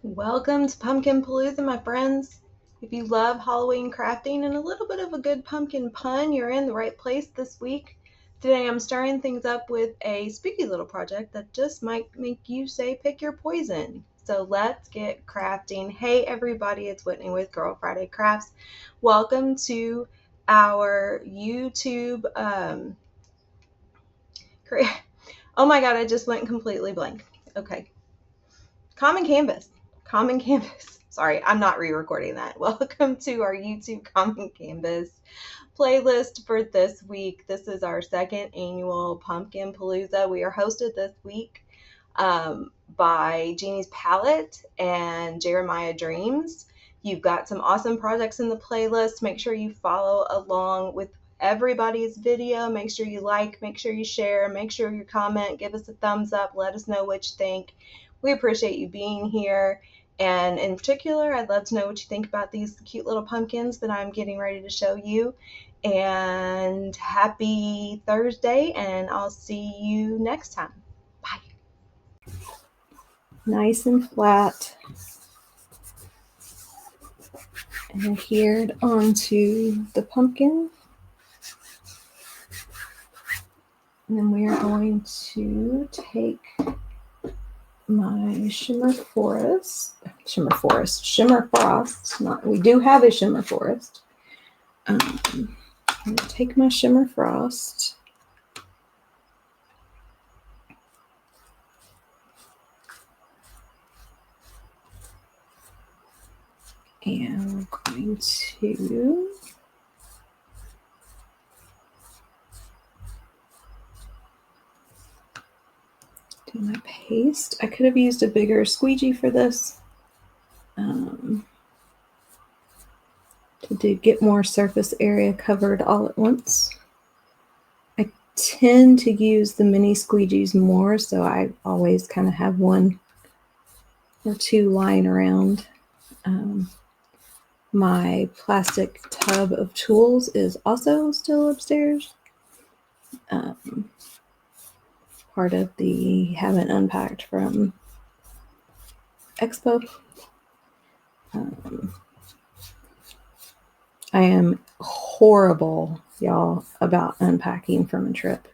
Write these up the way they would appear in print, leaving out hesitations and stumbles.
Welcome to Pumpkin Palooza, my friends. If you love Halloween crafting and a little bit of a good pumpkin pun, you're in the right place this week. Today I'm stirring things up with a spooky little project that just might make you say pick your poison. So let's get crafting. Hey everybody, it's Whitney with Girl Friday Crafts. Welcome to our YouTube oh my god, I just went completely blank. Okay. Common Canvas. Common Canvas. Sorry, I'm not re-recording that. Welcome to our YouTube Common Canvas playlist for this week. This is our second annual Pumpkin Palooza. We are hosted this week by Jeannie's Palette and Jeremiah Dreams. You've got some awesome projects in the playlist. Make sure you follow along with everybody's video. Make sure you like, make sure you share, make sure you comment, give us a thumbs up, let us know what you think. We appreciate you being here. And in particular, I'd love to know what you think about these cute little pumpkins that I'm getting ready to show you. And happy Thursday, and I'll see you next time. Bye. Nice and flat, and adhered onto the pumpkin. And then we are going to take my Shimmer Frost. We do have a Shimmer Forest. I'm going to take my Shimmer Frost. And we're going to do my paste. I could have used a bigger squeegee for this to get more surface area covered all at once. I tend to use the mini squeegees more, so I always kind of have one or two lying around. My plastic tub of tools is also still upstairs. Part of the haven't unpacked from Expo. I am horrible, y'all, about unpacking from a trip.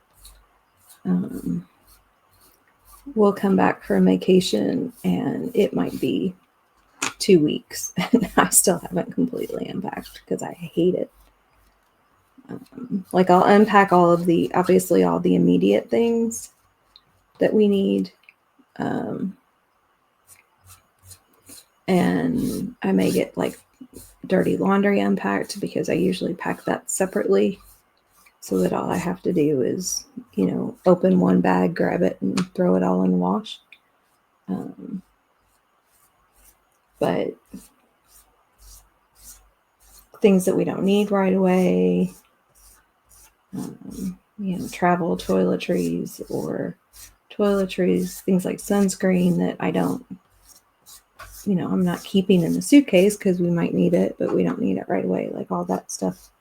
We'll come back from vacation and it might be 2 weeks and I still haven't completely unpacked because I hate it. Like I'll unpack obviously all the immediate things that we need. And I may get like dirty laundry unpacked because I usually pack that separately so that all I have to do is, open one bag, grab it, and throw it all in the wash. But things that we don't need right away, travel toiletries or toiletries, things like sunscreen that I don't, I'm not keeping in the suitcase because we might need it, but we don't need it right away. Like all that stuff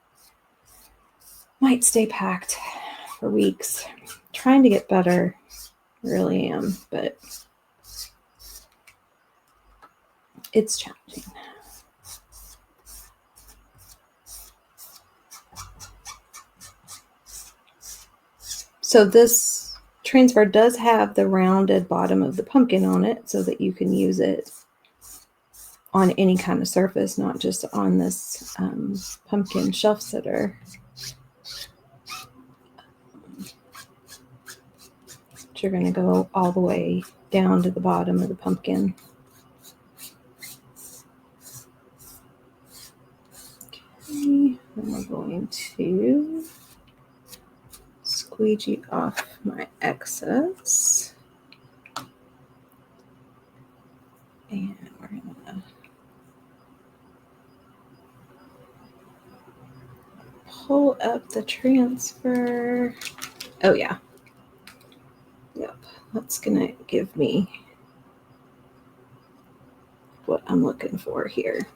might stay packed for weeks. Trying to get better, really am, but it's challenging. So this transfer does have the rounded bottom of the pumpkin on it so that you can use it on any kind of surface, not just on this pumpkin shelf sitter. You're going to go all the way down to the bottom of the pumpkin. Okay, then we're going to squeegee off my excess. And we're going to pull up the transfer. Oh yeah. Yep, that's gonna give me what I'm looking for here.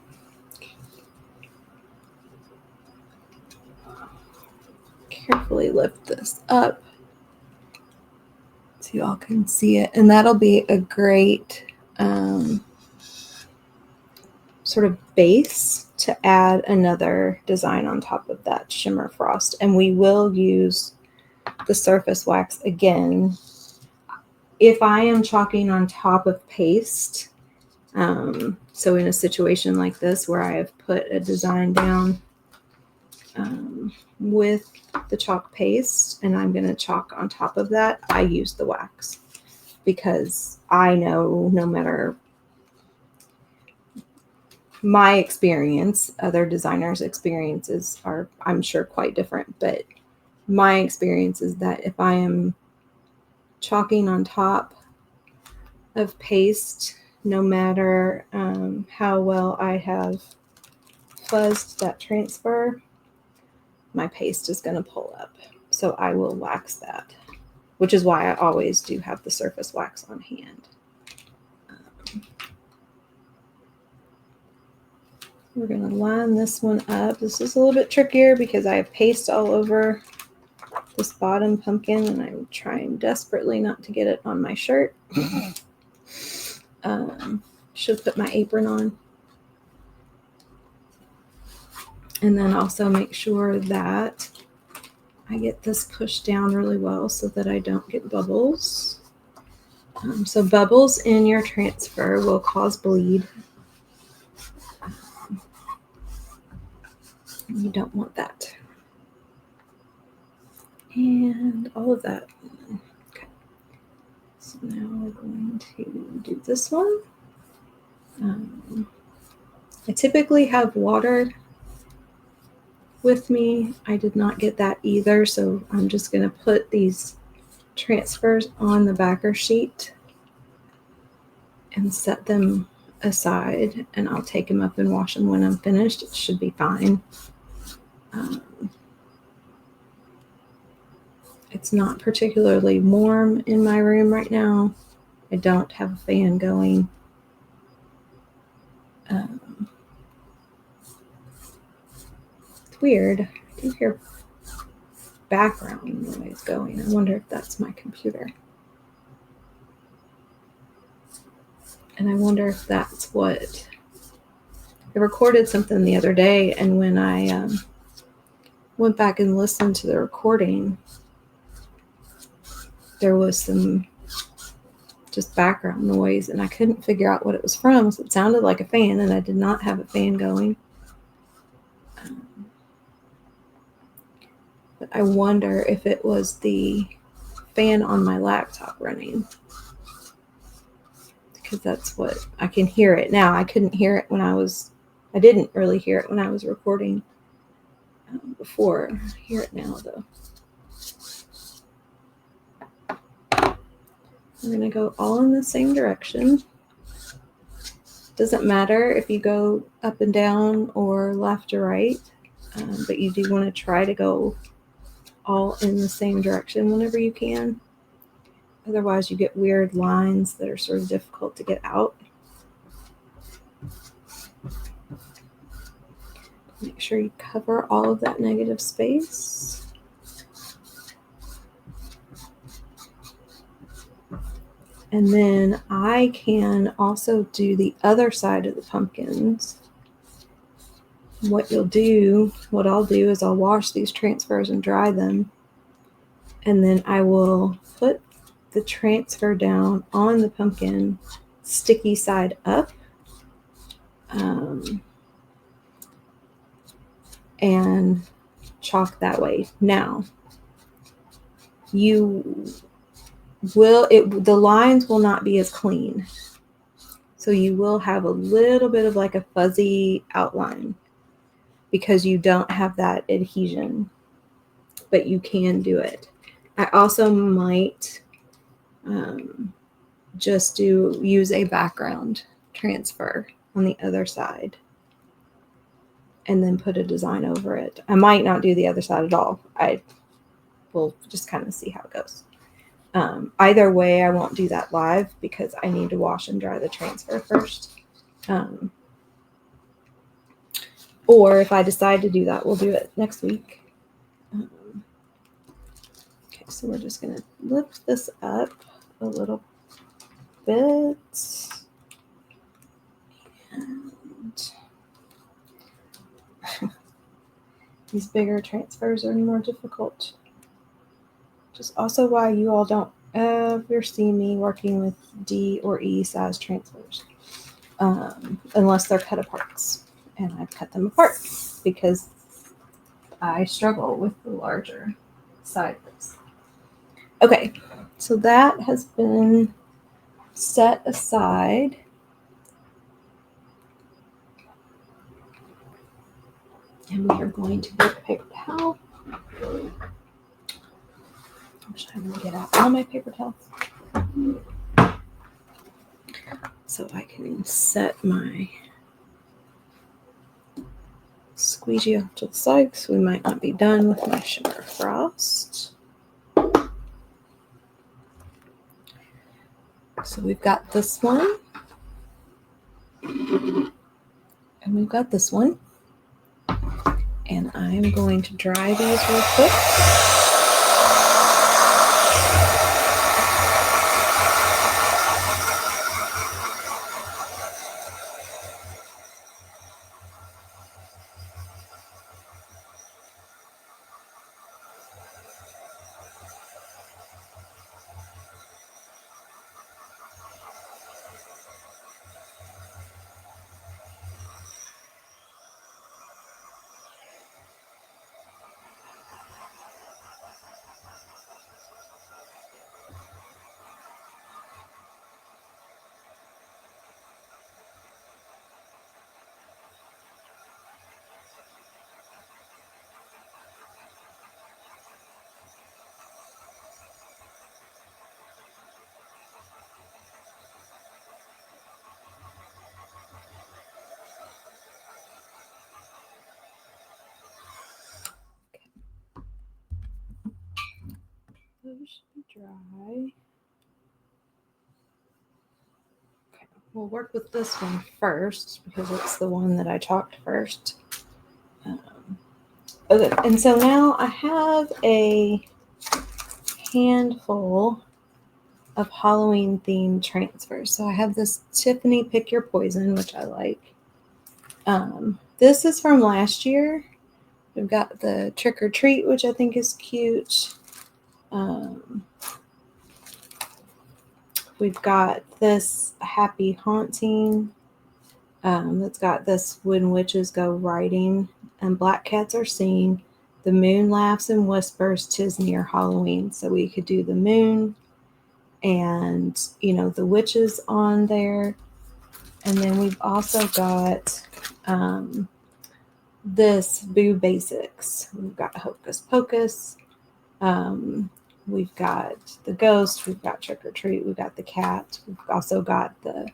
Carefully lift this up so you all can see it, and that'll be a great sort of base to add another design on top of that shimmer frost. And we will use the surface wax again. If I am chalking on top of paste, so in a situation like this where I have put a design down with the chalk paste and I'm going to chalk on top of that, I use the wax because I know no matter my experience, other designers' experiences are, I'm sure, quite different, but my experience is that if I am chalking on top of paste, no matter how well I have fuzzed that transfer, my paste is going to pull up. So I will wax that, which is why I always do have the surface wax on hand. We're going to line this one up. This is a little bit trickier because I have paste all over this bottom pumpkin and I'm trying desperately not to get it on my shirt. Should put my apron on. And then also make sure that I get this pushed down really well so that I don't get bubbles. So bubbles in your transfer will cause bleed. You don't want that. And all of that. Okay. So now we're going to do this one. I typically have water with me. I did not get that either, so I'm just going to put these transfers on the backer sheet and set them aside, and I'll take them up and wash them when I'm finished. It should be fine. It's not particularly warm in my room right now. I don't have a fan going. It's weird. I do hear background noise going. I wonder if that's my computer. And I wonder if that's what... I recorded something the other day, and when I went back and listened to the recording, there was some just background noise, and I couldn't figure out what it was from. So it sounded like a fan, and I did not have a fan going. But I wonder if it was the fan on my laptop running, because that's what I can hear it now. I couldn't hear it when I didn't really hear it when I was recording before. I hear it now though. I'm going to go all in the same direction. Doesn't matter if you go up and down or left or right, but you do want to try to go all in the same direction whenever you can. Otherwise, you get weird lines that are sort of difficult to get out. Make sure you cover all of that negative space. And then I can also do the other side of the pumpkins. What I'll do is I'll wash these transfers and dry them. And then I will put the transfer down on the pumpkin, sticky side up. And chalk that way. Now, the lines will not be as clean. So you will have a little bit of like a fuzzy outline because you don't have that adhesion, but you can do it. I also might just use a background transfer on the other side and then put a design over it. I might not do the other side at all. I will just kind of see how it goes. Either way, I won't do that live because I need to wash and dry the transfer first. Or if I decide to do that, we'll do it next week. Okay, so we're just going to lift this up a little bit. And These bigger transfers are more difficult. Which is also why you all don't ever see me working with D or E size transfers. Unless they're cut aparts. And I've cut them apart because I struggle with the larger sizes. Okay, so that has been set aside. And we are going to get a paper towel. I wish I would get out all my paper towels. So I can set my squeegee off to the side because we might not be done with my sugar frost. So we've got this one. And we've got this one. And I'm going to dry these real quick. Those should be dry. Okay, we'll work with this one first because it's the one that I chalked first. Okay, and so now I have a handful of Halloween themed transfers. So I have this Tiffany Pick Your Poison, which I like. This is from last year. We've got the Trick or Treat, which I think is cute. We've got this Happy Haunting. That's got this When Witches Go Riding and Black Cats Are Seen. The moon laughs and whispers, 'tis near Halloween. So we could do the moon and, you know, the witches on there. And then we've also got this Boo Basics. We've got Hocus Pocus. We've got the ghost. We've got Trick or Treat. We've got the cat. We've also got the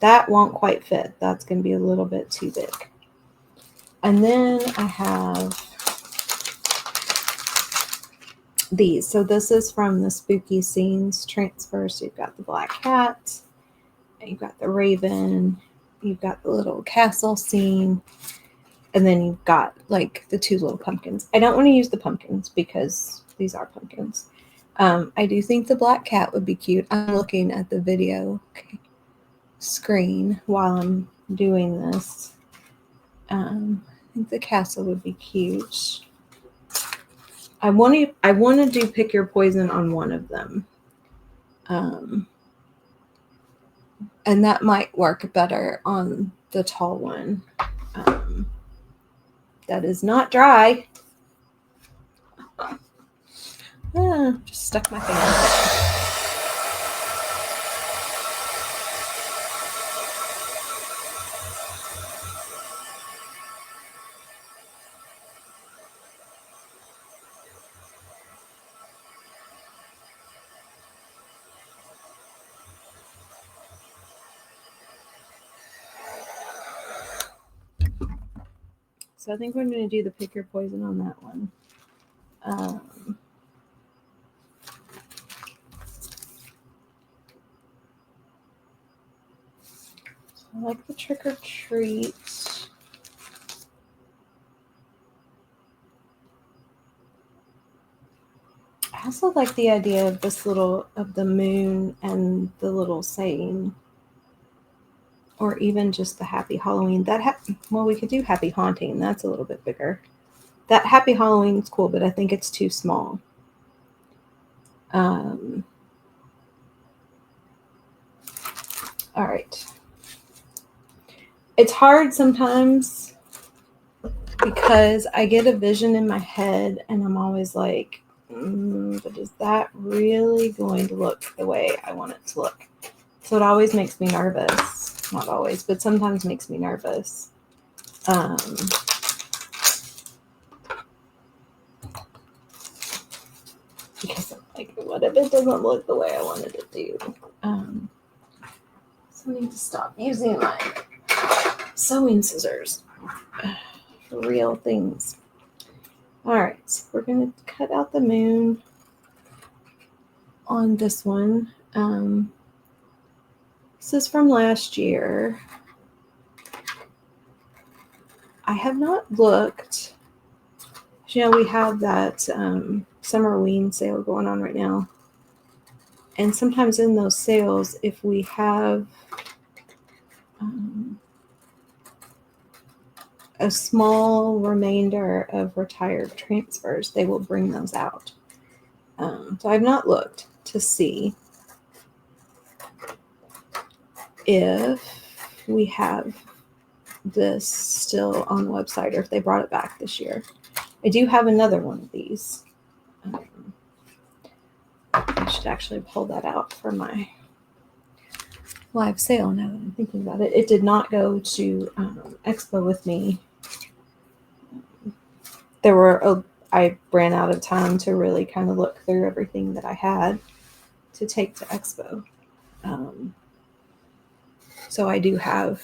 that won't quite fit. That's going to be a little bit too big. And then I have these. So this is from the Spooky Scenes transfer. So you've got the black cat, you've got the raven, you've got the little castle scene, and then you've got like the two little pumpkins. I don't want to use the pumpkins because these are pumpkins. I do think the black cat would be cute. I'm looking at the video screen while I'm doing this. I think the castle would be cute. I want to do Pick Your Poison on one of them. And that might work better on the tall one. That is not dry. Just stuck my finger in it. So I think we're going to do the Pick Your Poison on that one. So I like the Trick or Treat. I also like the idea of this little, of the moon and the little saying. or even just the Happy Halloween. Well, we could do Happy Haunting. That's a little bit bigger. That Happy Halloween is cool, but I think it's too small. All right. It's hard sometimes because I get a vision in my head and I'm always like, but is that really going to look the way I want it to look? So it always makes me nervous. Not always, but sometimes makes me nervous. Because I'm like, what if it doesn't look the way I wanted it to? So I need to stop using my sewing scissors for real things. All right, so we're going to cut out the moon on this one. This is from last year. I have not looked. You know, we have that summer ween sale going on right now. And sometimes in those sales, if we have a small remainder of retired transfers, they will bring those out. So I've not looked to see if we have this still on the website or if they brought it back this year. I do have another one of these. I should actually pull that out for my live sale now that I'm thinking about it. It did not go to Expo with me. I ran out of time to really kind of look through everything that I had to take to Expo. So I do have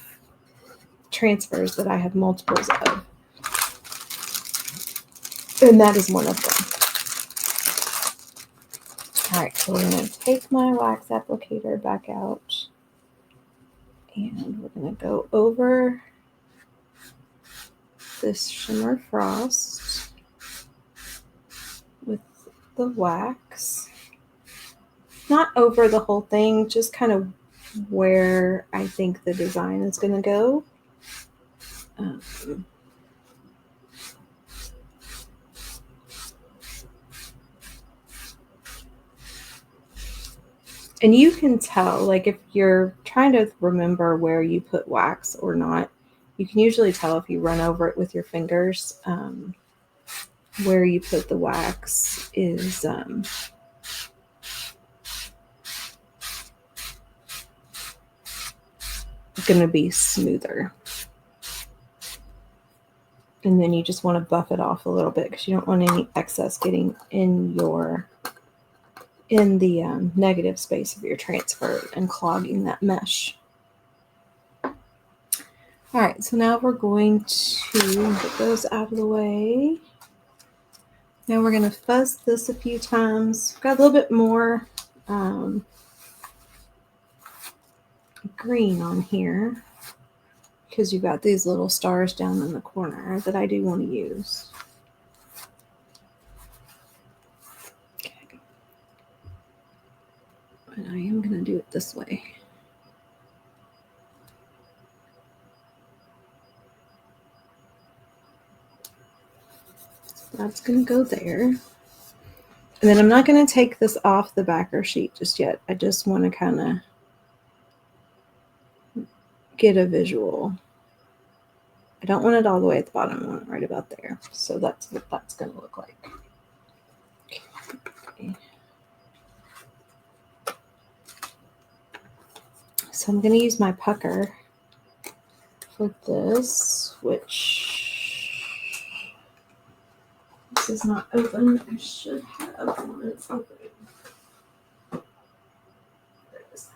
transfers that I have multiples of. And that is one of them. All right, so we're going to take my wax applicator back out. And we're going to go over this shimmer frost with the wax. Not over the whole thing, just kind of where I think the design is going to go. And you can tell, like if you're trying to remember where you put wax or not, you can usually tell if you run over it with your fingers. Where you put the wax is going to be smoother. And then you just want to buff it off a little bit because you don't want any excess getting in the negative space of your transfer and clogging that mesh. All right, so now we're going to get those out of the way. Now we're going to fuzz this a few times. Got a little bit more green on here because you've got these little stars down in the corner that I do want to use. Okay. And I am going to do it this way. That's going to go there. And then I'm not going to take this off the backer sheet just yet. I just want to kind of get a visual. I don't want it all the way at the bottom. I want it right about there. So that's what that's going to look like. Okay. So I'm going to use my pucker for this, which this is not open. I should have one that's open. There it is.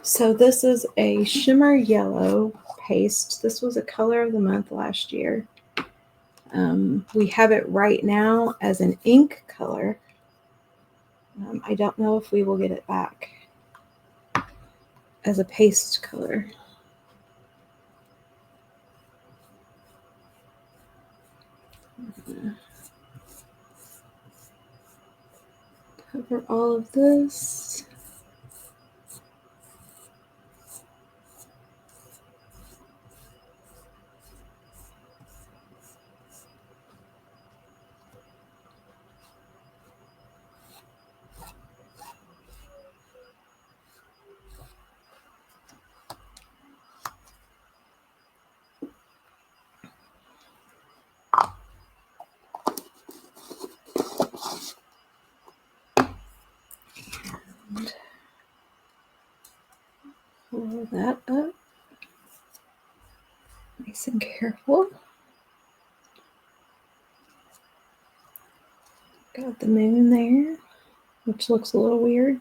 So this is a shimmer yellow paste. This was a color of the month last year. We have it right now as an ink color. I don't know if we will get it back as a paste color. Cover all of this. Pull that up. Nice and careful. Got the moon there, which looks a little weird.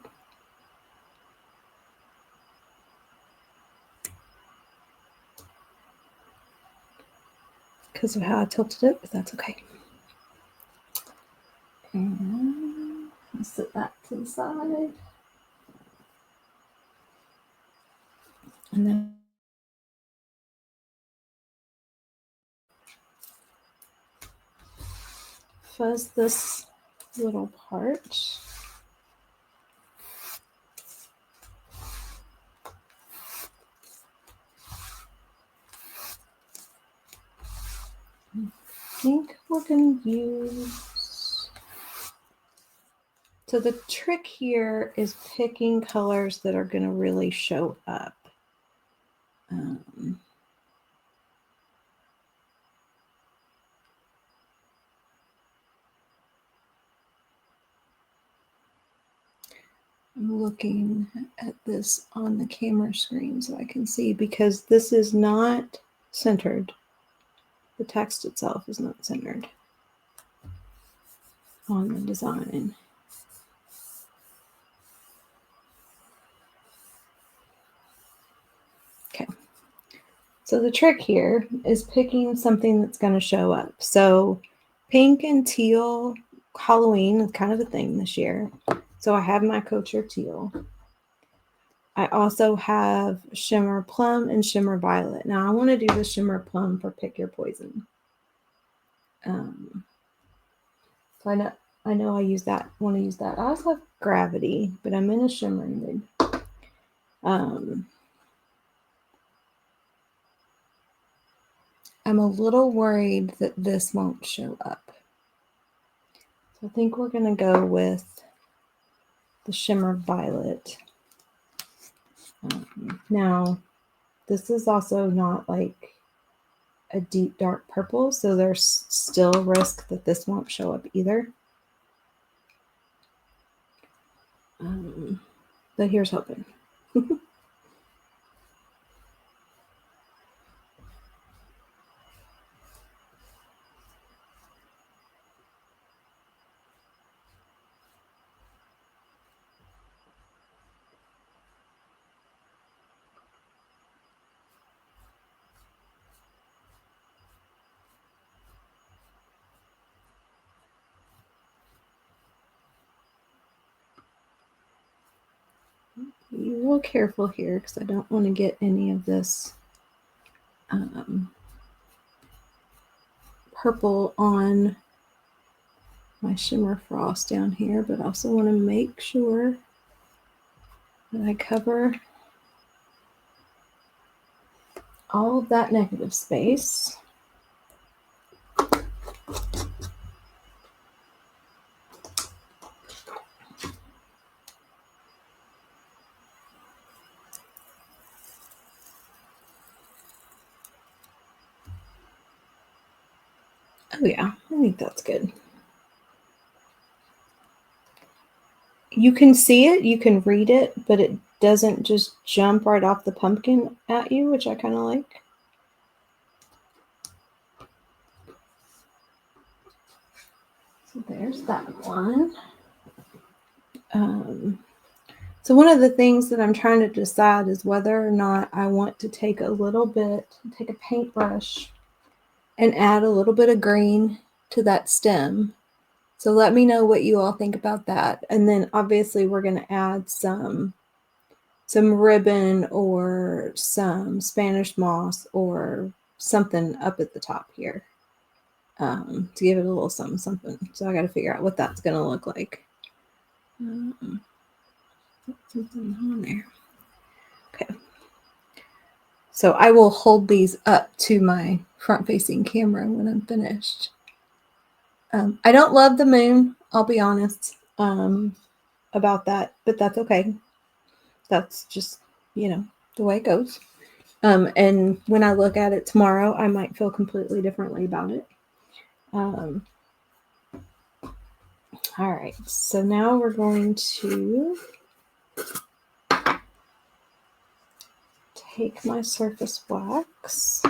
Because of how I tilted it, but that's okay. And I'll set that to the side. And then fuzz this little part. I think we're going to use... So the trick here is picking colors that are going to really show up. I'm looking at this on the camera screen so I can see, because this is not centered. The text itself is not centered on the design. Okay. So the trick here is picking something that's going to show up. So pink and teal, Halloween is kind of a thing this year. So I have my Couture teal. I also have shimmer plum and shimmer violet. Now I want to do the shimmer plum for Pick Your Poison. So I know I use that. Want to use that. I also have Gravity, but I'm in a shimmering mood. I'm a little worried that this won't show up. So I think we're going to go with the shimmer violet. Now, this is also not like a deep dark purple, so there's still a risk that this won't show up either. But here's hoping. Be real careful here because I don't want to get any of this purple on my shimmer frost down here, but I also want to make sure that I cover all of that negative space. Oh yeah, I think that's good. You can see it, you can read it, but it doesn't just jump right off the pumpkin at you, which I kind of like. So there's that one. So one of the things that I'm trying to decide is whether or not I want to take a paintbrush and add a little bit of green to that stem. So let me know what you all think about that. And then obviously we're going to add some ribbon or some Spanish moss or something up at the top here to give it a little something. So I got to figure out what that's going to look like. Something on there. Okay. So I will hold these up to my front-facing camera when I'm finished. I don't love the moon, I'll be honest about that, but that's okay. That's just, the way it goes. And when I look at it tomorrow, I might feel completely differently about it. All right, so now we're going to take my surface wax.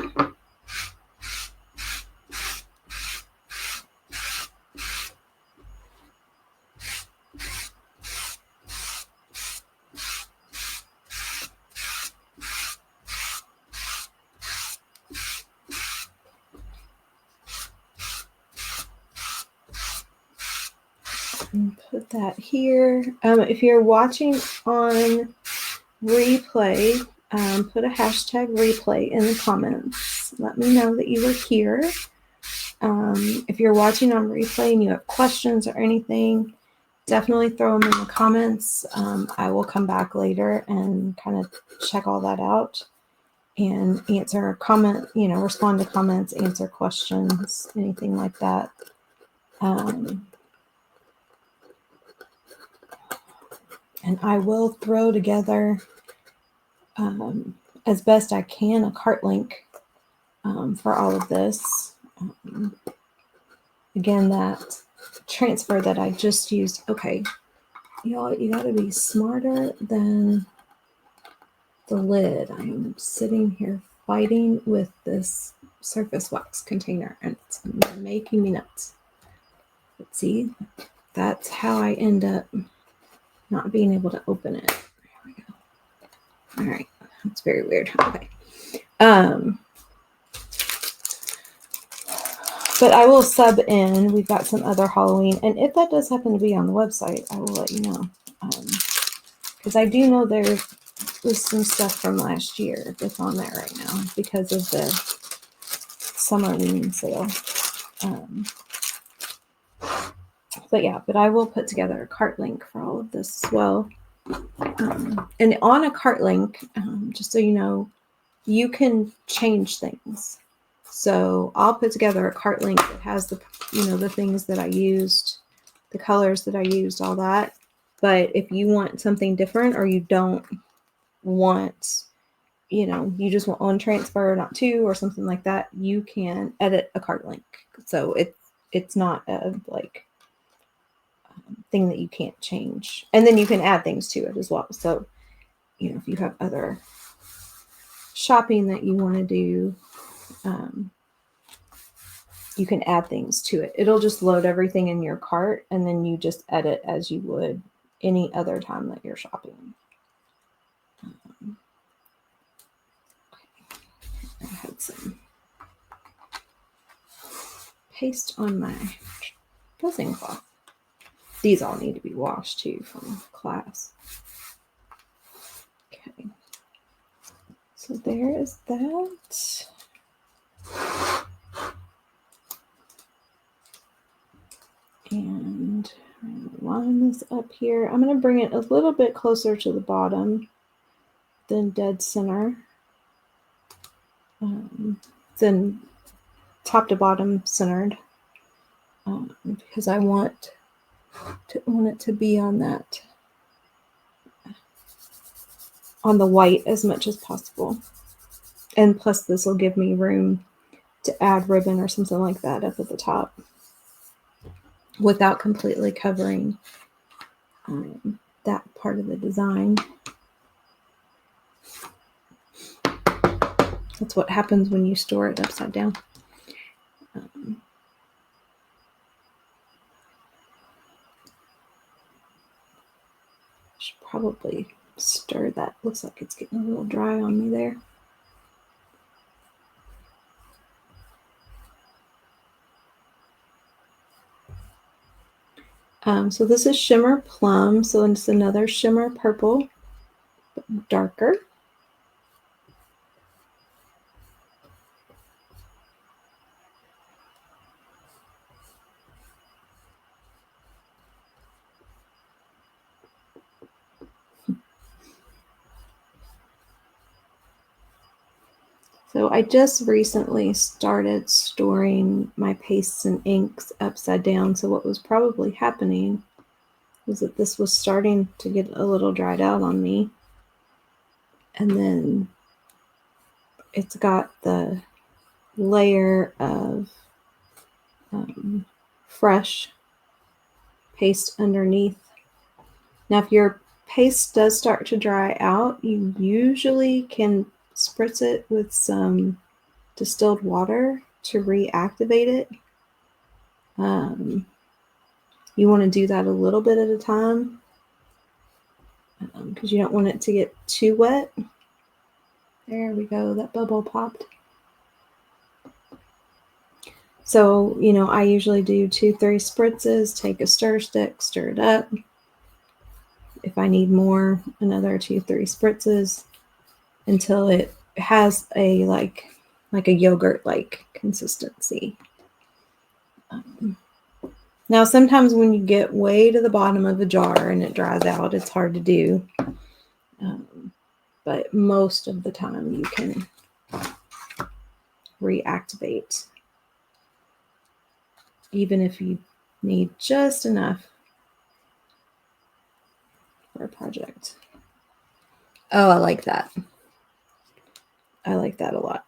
And put that here. If you're watching on replay, put a hashtag replay in the comments. Let me know that you were here. If you're watching on replay and you have questions or anything, definitely throw them in the comments. I will come back later and kind of check all that out and answer a comment, respond to comments, answer questions, anything like that. And I will throw together, as best I can, a cart link for all of this. Again, that transfer that I just used. Okay, y'all, you got to be smarter than the lid. I am sitting here fighting with this surface wax container, and it's making me nuts. But see, that's how I end up not being able to open it. There we go. All right, that's very weird. Okay. But I will sub in. We've got some other Halloween. And if that does happen to be on the website, I will let you know. Because I do know there was some stuff from last year that's on there right now because of the summer lean sale. But I will put together a cart link for all of this as well. And on a cart link, just so you know, you can change things. So I'll put together a cart link that has the things that I used, the colors that I used, all that. But if you want something different, or you don't want, you just want one transfer, not two, or something like that, you can edit a cart link. So it's not a thing that you can't change. And then you can add things to it as well. So, if you have other shopping that you want to do, you can add things to it. It'll just load everything in your cart, and then you just edit as you would any other time that you're shopping. I had some paste on my dressing cloth. These all need to be washed too from class. Okay. So there is that. And line this up here. I'm going to bring it a little bit closer to the bottom than dead center. Then top to bottom centered. Because I want it to be on that, on the white as much as possible. And plus this will give me room to add ribbon or something like that up at the top without completely covering that part of the design. That's what happens when you store it upside down. Should probably stir that. Looks like it's getting a little dry on me there. So this is Shimmer Plum. So it's another shimmer purple, but darker. So I just recently started storing my pastes and inks upside down. So what was probably happening was that this was starting to get a little dried out on me. And then it's got the layer of fresh paste underneath. Now, if your paste does start to dry out, you usually can spritz it with some distilled water to reactivate it. You want to do that a little bit at a time because you don't want it to get too wet. There we go, that bubble popped. So, I usually do 2-3 spritzes, take a stir stick, stir it up. If I need more, another 2-3 spritzes until it has a like a yogurt-like consistency. Now, sometimes when you get way to the bottom of a jar and it dries out, it's hard to do. But most of the time you can reactivate, even if you need just enough for a project. Oh, I like that. I like that a lot.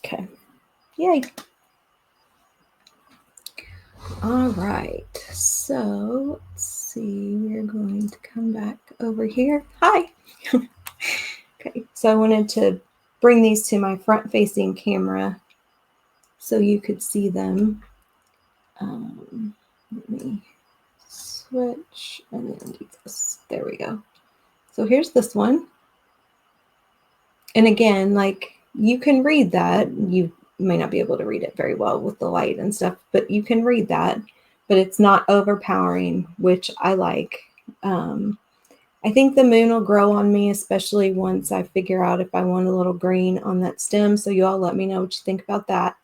Okay. Yay. All right. So let's see. We're going to come back over here. Hi. Okay. So I wanted to bring these to my front-facing camera so you could see them. Let me switch and then do this. There we go. So here's this one. And again, like, you can read that. You may not be able to read it very well with the light and stuff, but you can read that. But it's not overpowering, which I like. I think the moon will grow on me, especially once I figure out if I want a little green on that stem. So you all let me know what you think about that.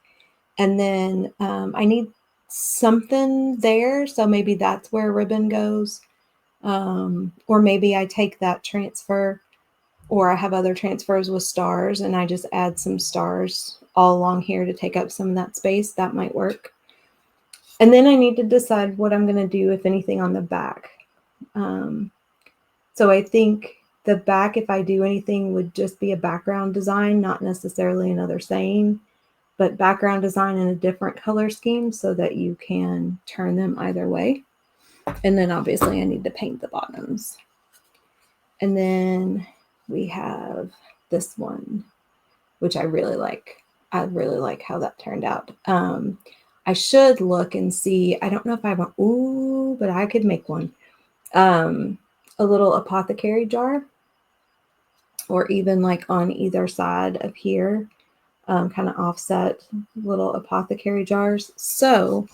And then I need something there. So maybe that's where ribbon goes. Or maybe I take that transfer, or I have other transfers with stars and I just add some stars all along here to take up some of that space. That might work. And then I need to decide what I'm going to do, if anything, on the back. So I think the back, if I do anything, would just be a background design, not necessarily another saying, but background design in a different color scheme so that you can turn them either way. And then obviously I need to paint the bottoms. And then we have this one, which I really like. I really like how that turned out. I should look and see. I don't know if I want, but I could make one. A little apothecary jar, or even like on either side of here, kind of offset little apothecary jars. So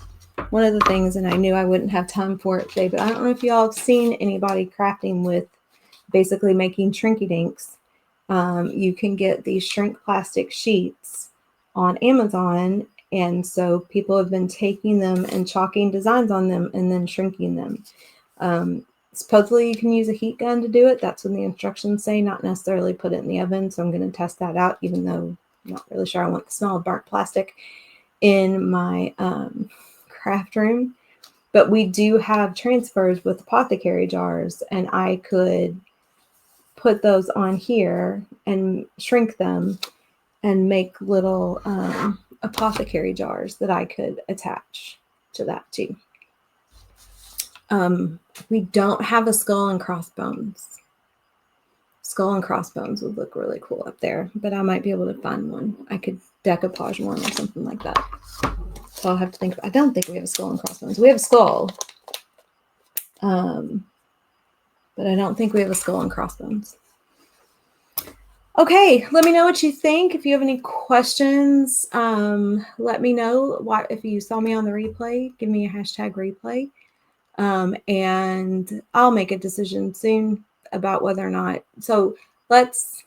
one of the things, and I knew I wouldn't have time for it today, but I don't know if y'all have seen anybody crafting with basically making shrinky dinks. You can get these shrink plastic sheets on Amazon. And so people have been taking them and chalking designs on them and then shrinking them. Supposedly you can use a heat gun to do it. That's what the instructions say, not necessarily put it in the oven. So I'm going to test that out, even though I'm not really sure I want the smell of burnt plastic in my craft room. But we do have transfers with apothecary jars, and I could put those on here and shrink them and make little apothecary jars that I could attach to that too. We don't have a skull and crossbones. Skull and crossbones would look really cool up there, but I might be able to find one. I could decoupage one or something like that. So I'll have to think. I don't think we have a skull and crossbones. We have a skull, but I don't think we have a skull and crossbones. Okay, let me know what you think. If you have any questions, let me know. If you saw me on the replay, give me a #replay. And I'll make a decision soon about whether or not. So let's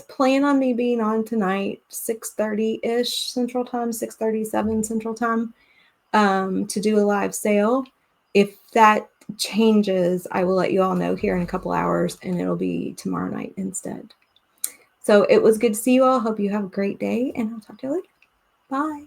plan on me being on tonight, 6:30-ish Central Time, 6:37 Central Time, to do a live sale. If that changes, I will let you all know here in a couple hours, and it'll be tomorrow night instead. So it was good to see you all. Hope you have a great day, and I'll talk to you later. Bye.